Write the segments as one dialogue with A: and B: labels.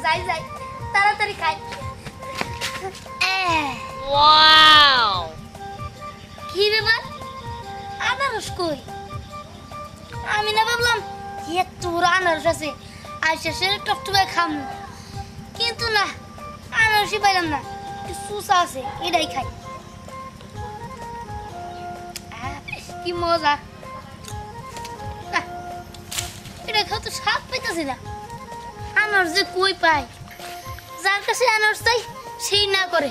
A: যাই যাই তাড়াতাড়ি খাই। ওয়াও, কি ব্যাপার আনারস কই? আমি না ভাবলাম এত আনারস আছে আইসা সে টকটকে খাম, কিন্তু না আনারসই পাইলাম না, একটু সুসা আছে এটাই খাই। কি মজা, এটা খাও তো স্বাদ পাইতেছি না। আনারস যে কই পাই, যার কাছে আনারস চাই সেই না করে।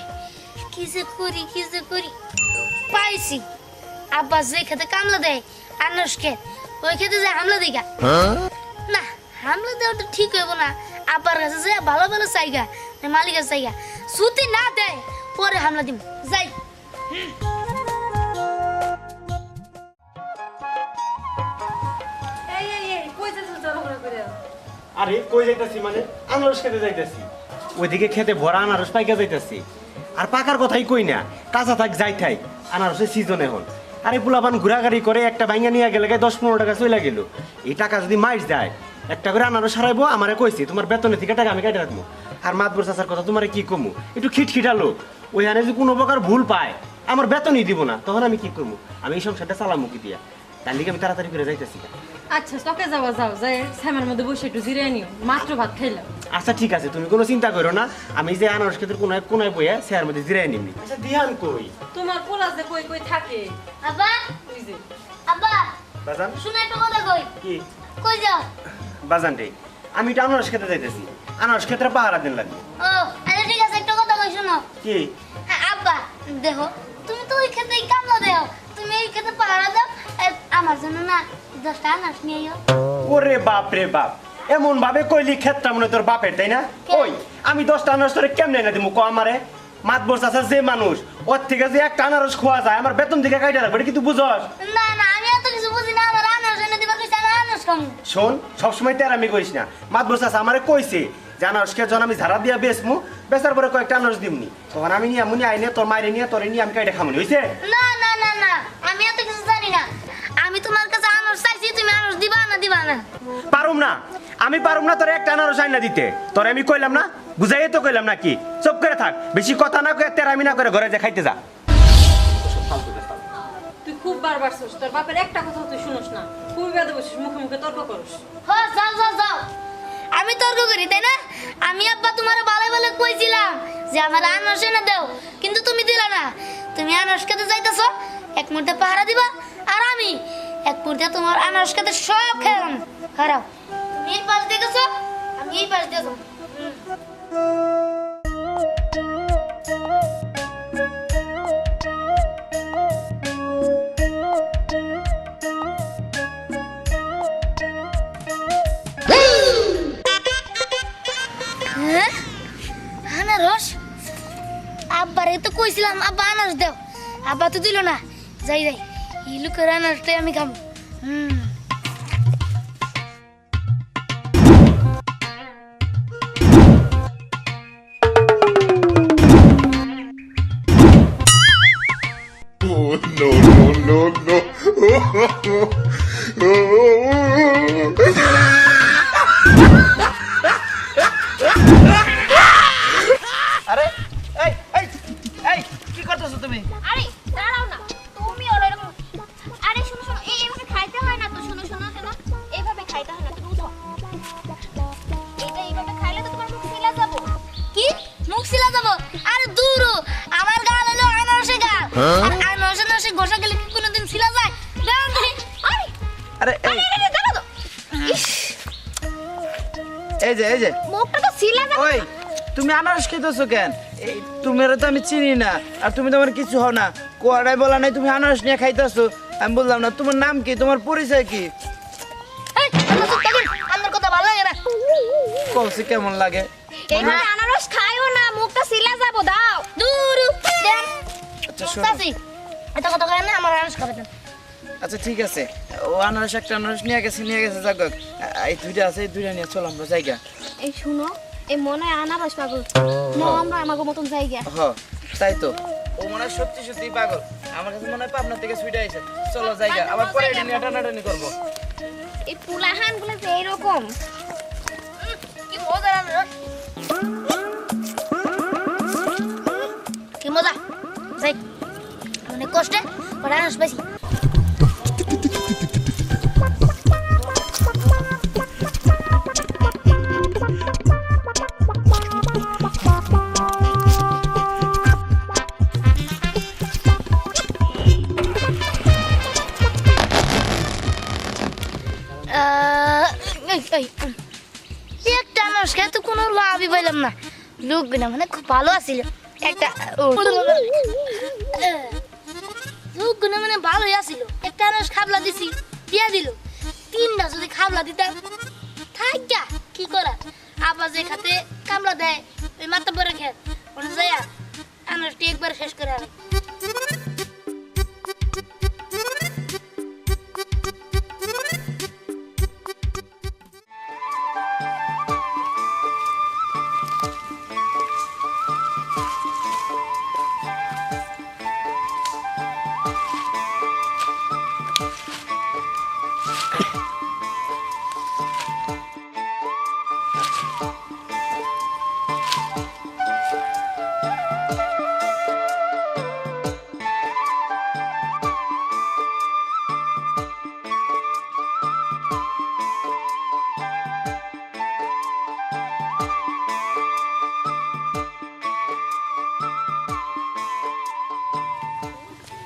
A: কি যে করি পাইছি, আব্বা যে খেতে কামলা দেয় আনারস খেত, ওই খেতে যে হামলা দিগা না, হামলা দেওয়া তো ঠিক হইব না। আব্বার কাছে যে ভালো ভালো চাইগা, মালিকের চাইগা ছুটি না দেয় পরে হামলা দিব। যাই
B: আরে কই যাইতাছি মানে আনারস খেতে যাইতাছি, ওইদিকে খেতে ভরা আনারস পাইকা যাইতাছি। আর পাকার কথাই কই না, কাঁচা থাক যাই থাই, আনারসের সিজন এখন। আরে পোলাপান ঘোরাঘুরি করে একটা ভাঙা নিয়ে গেলে 10-15 টাকা চলে গেল। এই টাকা যদি মাইস যায় একটা করে আনারস সারাইবো। আমারে কইছি তোমার বেতনের থেকে টাকা আমি কেটে রাখবো। আর মাতবর চাচার কথা তোমারে কি কমু, একটু খিটখিটালো, ওইখানে যদি কোনো প্রকার ভুল পায় আমার বেতনই দিব না, তখন আমি কি করবো? আমি এই সংসারটা চালামু কি দিয়া? তার লিগে আমি তাড়াতাড়ি করে যাইতেছি।
C: আচ্ছা তোকে যাও যাই স্যামের মধ্যে বসে একটু জিরে নিও, মাত্র ভাত খাইলাম।
B: আচ্ছা ঠিক আছে, তুমি কোনো চিন্তা করো না, আমি যে আনারস ক্ষেত্রে কোনায় বইয়া স্যার মধ্যে জিরাই নিবি। আচ্ছা দিহান কই?
C: তোমার পোলা যে কই কই থাকে।
A: আব্বা,
C: ওই যে
A: আব্বা
B: বাজান
A: শুনে একটা কথা কই।
B: কি?
A: কই যাও?
B: বাজান রে, আমি এটা আনারস খেতে যাইতেছি, আনারস ক্ষেত্রে পাহারা দিন লাগবে।
A: ও আচ্ছা ঠিক আছে, একটা কথা কই শোনো।
B: কি?
A: আব্বা দেখো, তুমি তো ওই খেতেই কামলা দেও, তুমি এই খেতে পাহারা দাও, আমার জন্য না 10টা আনারস নিয়ে আইও।
B: ওরে বাপ রে বাপ, এমন ভাবে কইলি ক্ষেতটা মনে তোর বাপের, তাই না? ওই আমি 10টা আনারস তোরে কেমনে এনে দিমু ক আমারে? মাতবর চাচা যে মানুষ, ওর থেকে যে একটা আনারস খোয়া যায় আমার বেতন থেকে কাইটা রাখবে, এটা কি তুই বুঝস?
A: না না, আমি এত কিছু বুঝি না, আমার আনারস এনে দিবা কইছে, আমি আনারস খামু।
B: শোন, সবসময় তেরামি করিস না। মাতবর চাচা আমারে কইছে যে আনারস খেয়ে যখন আমি ঝাড়া দিয়া বেচমু, বেচার পরে কয়েকটা আনারস দিমনি, তখন আমি নিয়ে মুনি আইনে তোর মায়ের নিয়ে তোরে নিয়ে আমি কাইটা খামুনি, হইছে?
A: না না না না, আমি এত কিছু জানি না। আমি তোমার কাছে আনারস চাইছি, তুমি আনারস দিবা না দিবা না?
B: পারুম না, আমি পারুম না তোরে একটা আনারস আইনা দিতে। তোরে আমি কইলাম না, বুঝাইয়ে তো কইলাম না কি? চুপ করে থাক, বেশি কথা না কয়ে তেরামি না করে ঘরে যা খাইতে যা।
C: তুই খুব বারবার শুস, তোর বাপের একটা কথা তুই শুনোস না, খুব বেদে বসিস, মুখে মুখে তর্ক করস।
A: হ্যাঁ যাও যাও যাও, আমি তর্ক করি তাই না? আমি আব্বা তোমার ভালো ভালো কইছিলাম যে আমার আনারস এনে দাও, কিন্তু তুমি দিলা না। তুমি আনারস খেতে যাইতেছো, এক মুহূর্তে পাহারা দিবা, আর আমি এক মুহূর্তে তোমার আনারস খেতে সব খেলাম। খারাপ, তুমি এই পাশ দিয়ে গেছো, আমি এই পাশ দিয়ে যাবো। হ্যাঁ? আনারস? আব্বারে তো কইছিলাম আব্বা আনারস দাও, আব্বা তো দিল না। যাই যাই, এই লুকের আনারসটাই আমি খাবো।
D: Oh, no.
E: আরে এই এই এই কি করতেছো তুমি?
F: আরে দাঁড়াও না, তুমি ওর এরকম। আরে শোনো শোনো, এইভাবে খাইতে হয় না তো। শোনো শোনো শোনো, এইভাবে খাইতে হয় না, তুমি উঠো। এইভাবে খাইলে তো তোমার মুখ সিলা যাবো।
A: কি মুখ সিলা যাবো? আরে দূর, আমার গাল হলো আনারসের গাল, আর আনারসে ঘষা গেলে কি কোনোদিন সিলা যায়? দাঁড়াও দেখি।
F: আরে
E: আরে
F: আরে আরে দাঁড়াও তো। ইস,
E: এই যে
F: মুখটা তো সিলা যাবে।
E: ওই তুমি আনারস খেতেছো কেন? এই তুমিরে তো আমি চিনি না, আর তুমি তো আমার কিছু হও না। কোয়াড়াই বলা নাই তুমি আনারস নিয়ে খাইতেছো। আমি বললাম না তোমার নাম কি, তোমার পরিচয় কি?
A: এই আনারস খাবি? আমার কথা ভালো লাগে না।
E: কলসি কেমন লাগে?
F: এইভাবে আনারস খাইও না, মুখটা সিলা যাবো। দাও।
A: দূর দেন।
E: আচ্ছা শোনো,
A: চাচি, এটা কথা কয় না, আমার আনারস খাবে না।
E: আচ্ছা ঠিক আছে, ও আনারস একটা আনারস নিয়ে গেছে যাক। এই দুইটা আছে, এই দুইটা নিয়ে চল আমরা জায়গা।
F: এই শুনো, এই মনে হয় আনারস পাগল। না আমরা আমাকে মতন জায়গা।
E: হ তাই তো, ও মনে হয় সত্যি পাগল। আমার কাছে মনে হয় পাবনা থেকে সুইটা আইছে। চলো জায়গা, আবার পরে এটা নিয়ে টানাটানি করবো।
F: এই পুলাহান গুলো যে এইরকম।
A: কি মজার আনারস। আনারস পাইছি। একটা আনারস খেয়ে তো কোনো লাভই পাইলাম না। লোকগুলো মানে খুব ভালো আছিল, একটা লোকগুলো মানে ভালোই আছিল। একটা আনারস খাবলা দিছি, দিয়া দিল। তিনটা যদি খাবলা দিতাম থাকা কি করা, আবার যে খাতে কামলা দেয় ওই মাথা পরে খেত ওটা যাইয়া আনারসটি একবার শেষ করে আনে।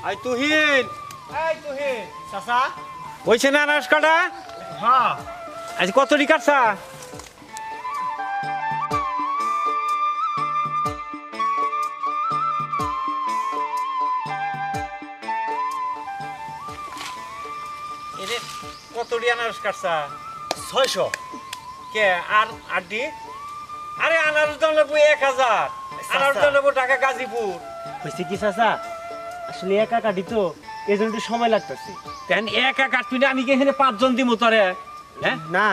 B: আই তুহিন, চাচা হইছে না আনারস কাটা? হ্যাঁ। আজ কতটি কাটছা? এরে কতটি আনারস কাটছা? 600। কে আর আড্ডি? আরে আনারস দাম লাগবে 1000। আনারস দাম লাগবে ঢাকা গাজীপুর। হইছে কি চাচা, আসলে একা কাটি তো এই জন্য একটু সময় লাগতেছে।
G: তেন একা কাটবি না, আমি কি এখানে 5 জন দিব তোরে? হ্যাঁ
B: না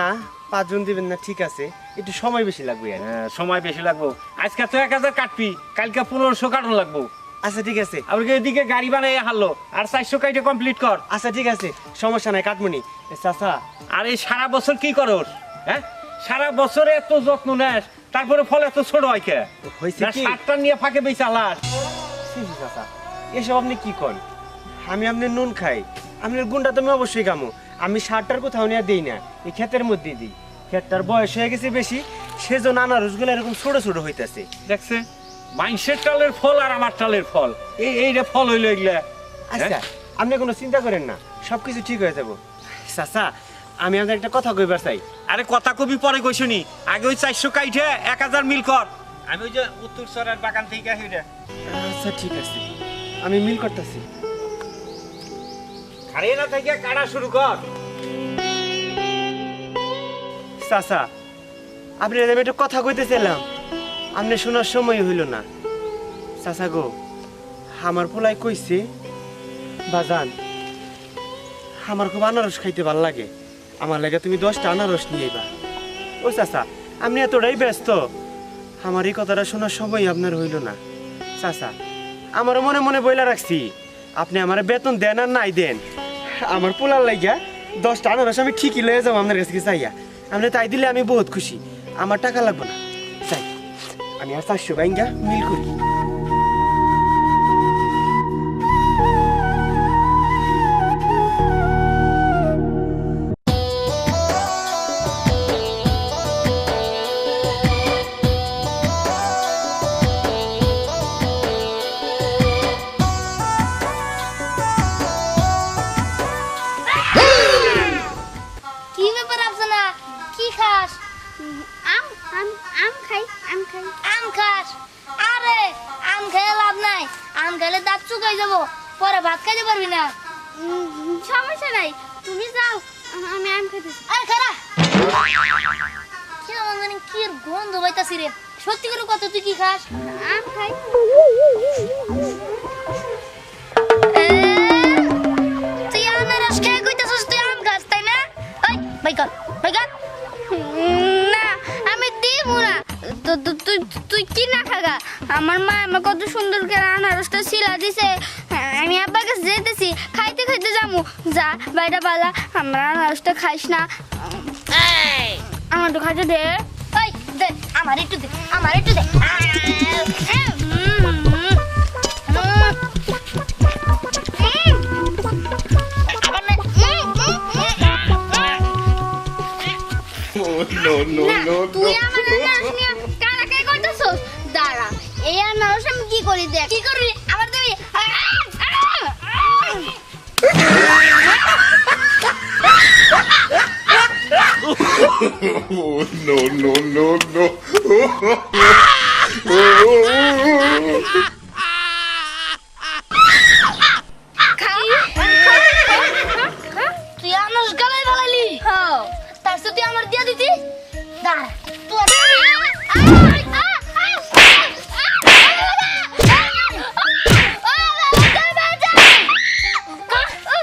B: 5 জন দিবেন না, ঠিক আছে, একটু সময় বেশি লাগবে আর।
G: হ্যাঁ, সময় বেশি লাগবো। আজকে তো 1000 কাটবি, কালকে 1500 কাটন লাগবো।
B: আচ্ছা ঠিক আছে,
G: আবার এদিকে গাড়ি বানাই হারলো, আর 400 কাইটে কমপ্লিট কর।
B: আচ্ছা ঠিক আছে, সমস্যা নাই, কাটমনি। চাচা
G: আর এই সারা বছর কি করস? হ্যাঁ, সারা বছরে এত যত্ন নেস, তারপরে ফল এত ছোট হয় কে?
B: হইছে কি?
G: সাতটা নিয়ে ফাঁকে বেঁচে আলাস।
B: চাচা এসব আপনি কি করেন? আমি আপনার নুন খাই, আপনার গুন্ডা তো আমি অবশ্যই কামো। আমি সারটার কোথাও নিয়ে দিই না, এই ক্ষেতের মধ্যে দিই। ক্ষেতটার বয়স হয়ে গেছে বেশি, সেজন্য আনারসগুলো এরকম ছোট ছোট হইতাছে।
G: দেখছে, মাইনসের টালের ফল আর আমার টালের ফল, এইটা ফল হইলো এগুলা।
B: আচ্ছা আপনি কোনো চিন্তা করেন না, সবকিছু ঠিক হয়ে যাব। চাচা আমি আপনার একটা কথা কইবার চাই।
G: আরে কথা কবি পরে কইছনি, আগে ওই 400 কাইটে 1000 মিল কর। আমি ওই যে উত্তর সরের বাগান থেকে আসি।
B: আচ্ছা ঠিক আছে, আমি মিল করতেছি।
G: আরে না থেকে কাটা শুরু কর।
B: চাচা আপনি আমি একটা কথা কইতেছিলাম, আপনি শোনার সময় হইল না। চাচা গো, আমার পোলাই কইছে বাজান আমার খুব আনারস খাইতে ভাল লাগে, আমার লাগে তুমি 10টা আনারস নিয়ে আইবা। ও চাচা আপনি এতটাই ব্যস্ত, আমার এই কথাটা শোনার সময় আপনার হইল না। চাচা আমার মনে মনে বইলা রাখছি, আপনি আমার বেতন দেন আর নাই দেন, আমার পোলার লাগিয়া 10টা আনারস আমি ঠিকই লয়ে যাবো আপনার কাছে চাইয়া। আপনি তাই দিলে আমি বহুত খুশি, আমার টাকা লাগবে না। চাই আমি আর 400 বাইঙ্গা মিল করি।
A: কি ব্যাপার আফসানা, কি খাস?
F: আম আম আম খাই আম খাই।
A: আম খাস? আরে আম খেয়ে লাভ নাই, আম খেলে দাঁত চুকাই যাবো, পরে ভাত খাইতে পারবি না।
F: সমস্যা নাই, তুমি যাও, আমি আম খাইতেছি।
A: আরে খারা কেমন জানি কি এর গন্ধ পাইতাছি রে। সত্যি করে কত তুই কি খাস?
F: আম খাই।
A: তুই আনারস খেয়ে কইতাছিস তুই আম খাস, তাই না? ওই বাইকাল বাইকাল।
F: না আমি দিব না। তুই কি না খাগা? আমার মা আমার কত সুন্দর করে আনারসটা শিলা দিছে, আমি আব্বার কাছে যেতেছি, খাইতে খাইতে যাবো। যা বাইটা পালা, আমার আনারসটা খাইস না। আমার তো খাইতে দে।
A: ওই দে, আমার একটু দে, আমার একটু দে।
D: no, no,
F: না,
D: no,
F: তুই
D: no.
F: আমার আনারস নিয়ে কানাকানি করতেছস। দাঁড়া, এই আনারস আমি কি করি দেখ।
A: কি করবি আবার দেবি
D: Oh, no, no, no, no.
A: তুই আনারস গালায় ফেলাইলি
F: হ্যাঁ।
A: তার সাথে তুই আমার দিয়া দিতি দাঁড়া তোর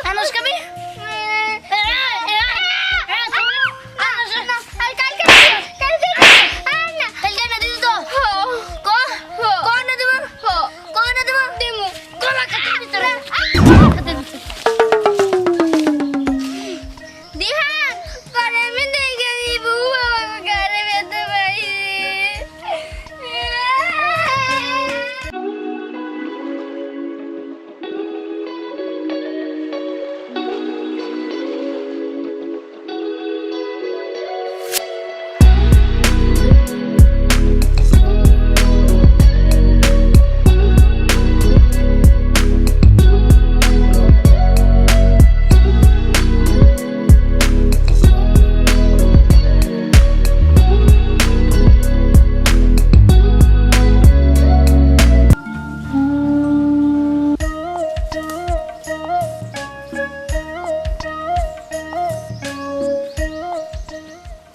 A: আনারস খাবি
F: দিহান, পরে আমি দেখে নিব, আমাকে ঘরে যেতে পারি।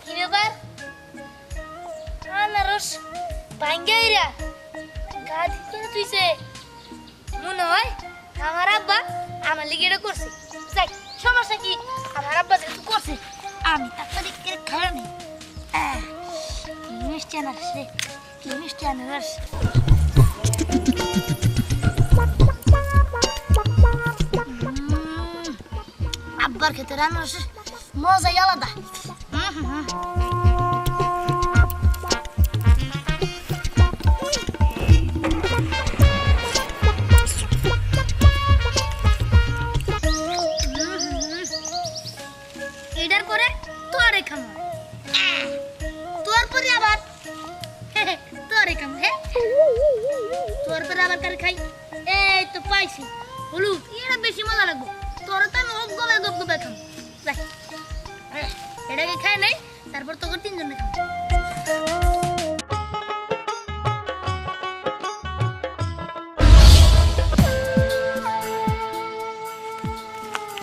A: কি ব্যাপার আনারস ভাঙ্গাইরা গাদি করে তুইছে মনে হয় আমার আব্বা আমার লিগে এটা করছে যাই সমস্যা কি আমার আব্বা যেহেতু করছে আমি তারপরে খাওয়ানি কি মিষ্টি আনারস রে কি মিষ্টি আনারস আব্বার খেতে আনারস মজাই আলাদা এটার পরে তোরে খামো তোর পরে আবার তোরে খামো হ্যাঁ তোর পরে আবার কারে খাই এই তো পাইছি হলুদ এটা বেশি মজা লাগবে তোর তো আমি গবে গবে খামো যাই এটাকে খাই নাই তারপর তোকে তিনজনে খাবো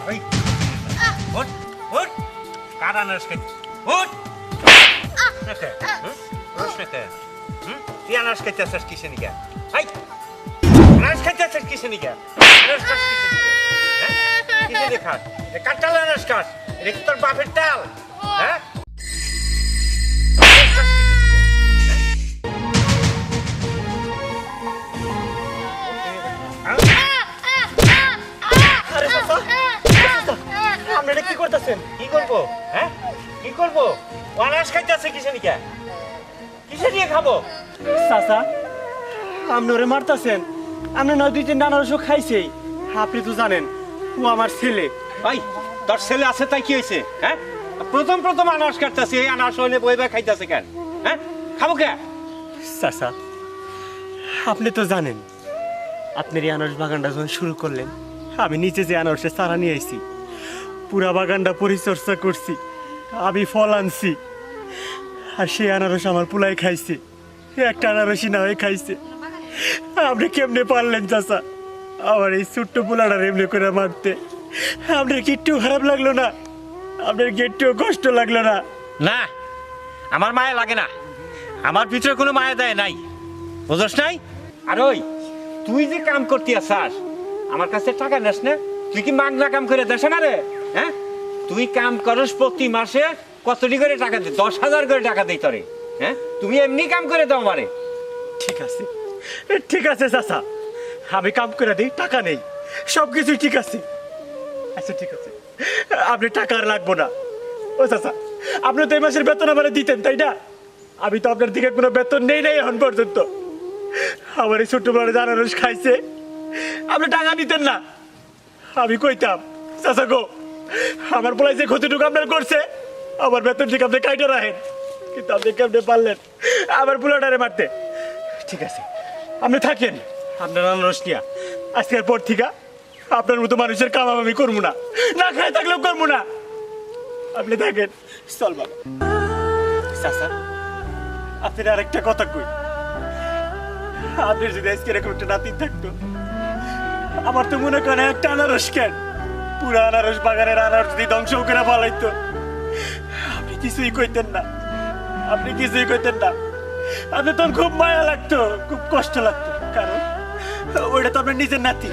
G: ওই ওঠ ওঠ কার আনারস খাই ওঠ দেখে রস দেখে তুই আনারস খাইতে আসছিস কিসে নিকে আই আনারস খাইতে আসছিস কিসে নিকে আনারস খাস কিসে নিকে হ্যাঁ কিসে দেখা কাটাল আনারস খাস এটা কি তোর বাপের ডাল হ্যাঁ
B: আপনারা কি করতেছেন?
G: কি করবো হ্যাঁ কি করবো আনারস খাইতে আসছে কিসে নিকে কিসে নিয়ে খাবো
B: চাচা আপনি ওরে মারতেছেন আপনি নয় দুই তিনটা আনারসও খাইছেই আপনি তো জানেন ও আমার ছেলে
G: ভাই তোর ছেলে আছে তাই কি হয়েছে হ্যাঁ প্রথম প্রথম আনারস কাটতেছে এই আনারস হইলে বই বই খাইতেছে কেন হ্যাঁ খাবো কে
B: চাচা আপনি তো জানেন আপনার এই আনারস বাগানটা যখন শুরু করলেন আমি নিচে যে আনারসের চারা নিয়ে আইছি পুরা বাগানটা পরিচর্যা করছি আমি ফল আনছি আর সেই আনারস আমার পুলাই খাইছে একটা আনারসই না হয়ে খাইছে আপনি কেমনে পারলেন চাচা আমার এই ছোট্ট পোলাটার এমনি করে মারতে আপনার কি একটু খারাপ লাগলো না আপনার কি একটু কষ্ট লাগলো না
G: না আমার মায়া লাগে না আমার ভিতরে কোনো মায়া দেয় নাই বুঝছ নাই আর ওই তুই যে কাম করতে আসাস আমার কাছে টাকা নেস না তুই কি মাগনা কাম করে দেশ না রে হ্যাঁ তুই কাম করস প্রতি মাসে কতটি করে টাকা দে 10,000 করে টাকা দেই তোরে হ্যাঁ তুমি এমনি কাম করে দাও আমারে
B: ঠিক আছে চাচা আমি কাম করে দিই টাকা নেই সব কিছু ঠিক আছে আচ্ছা ঠিক আছে আপনি টাকা আর লাগবো না ও চাচা আপনি তো এই মাসের বেতন আমার দিতেন তাই না আমি তো আপনার দিকে কোনো বেতন নেই নাই এখন পর্যন্ত আমার এই ছোট্ট বড় আনারস খাইছে আপনি টাকা দিতেন না আমি কইতাম চাচা গো আমার বলাই যে ক্ষতিটুকু আপনার করছে আমার বেতন ঠিক আপনি কাইটা রাখেন কিন্তু আপনি কেমনে পারলেন আমার পোলাটারে মারতে? ঠিক আছে, আপনি থাকেন আপনার আনারস নিয়া। আজকের পর থেকে আপনার মতো মানুষের কাম আমি করবো না, না খাই থাকলেও করবো না। আপনি থাকেন। চল বাবা। চাচা, আপনার আরেকটা কথা কই, আপনি যদি আজকে এরকম একটা নাতি থাকতো, আমার তো মনে করেন একটা আনারস কেন, পুরো আনারস বাগানের আনারস যদি ধ্বংস করে ফেলাইতো, আপনি কিছুই কইতেন না, আপনি কিছুই কইতেন না। আপনি তখন খুব মায়া লাগতো, খুব কষ্ট লাগতো, কারণ ওইটা তো আপনার নিজের নাতি।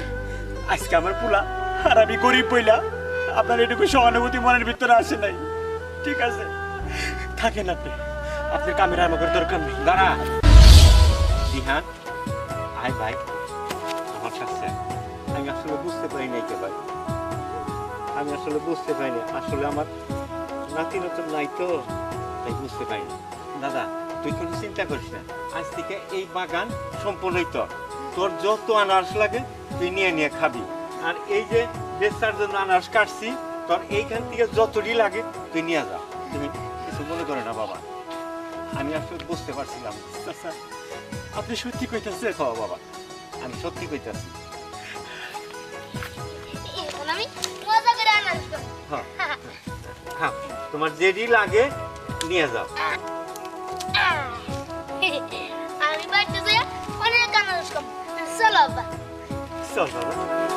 B: আজকে আমার পোলা আর আমি গরিব বইলা আপনার এটুকু সহানুভূতি মনের ভিতরে আসে নাই। ঠিক আছে, থাকেন আপনি, আপনার কামের আমাকে দরকার নেই।
G: দাঁড়া জিহান, আয় ভাই আমার কাছে। আমি আসলে বুঝতে পারি নাই কে ভাই, আমি আসলে বুঝতে পারিনি। আসলে আমার নাতি নতুন নাই তো, তাই বুঝতে পারিনি। দাদা তুই কোনো চিন্তা করিস না, আজ থেকে এই বাগান সম্পূর্ণই তোর। তোর যত আনারস লাগে তুই নিয়ে নিয়ে খাবি। আর এই যে বেচার জন্য আনারস কাটছি, তোর এইখান থেকে যতটি লাগে তুই নিয়ে যা। তুমি কিছু মনে করে না বাবা, আমি আসলে বুঝতে পারছিলাম।
B: চাচা, আপনি সত্যি কইতেছেন?
G: হ্যাঁ বাবা, আমি সত্যি কইতাছি।
A: এখন আমি মজা করে আনারস খাবো।
G: হ্যাঁ হ্যাঁ, তোমার যেটি লাগে নিয়ে যাও।
A: আমি বাড়িতে যাই অনেক আনারস খাবো। চলো আব্বা।
G: চল বাবা।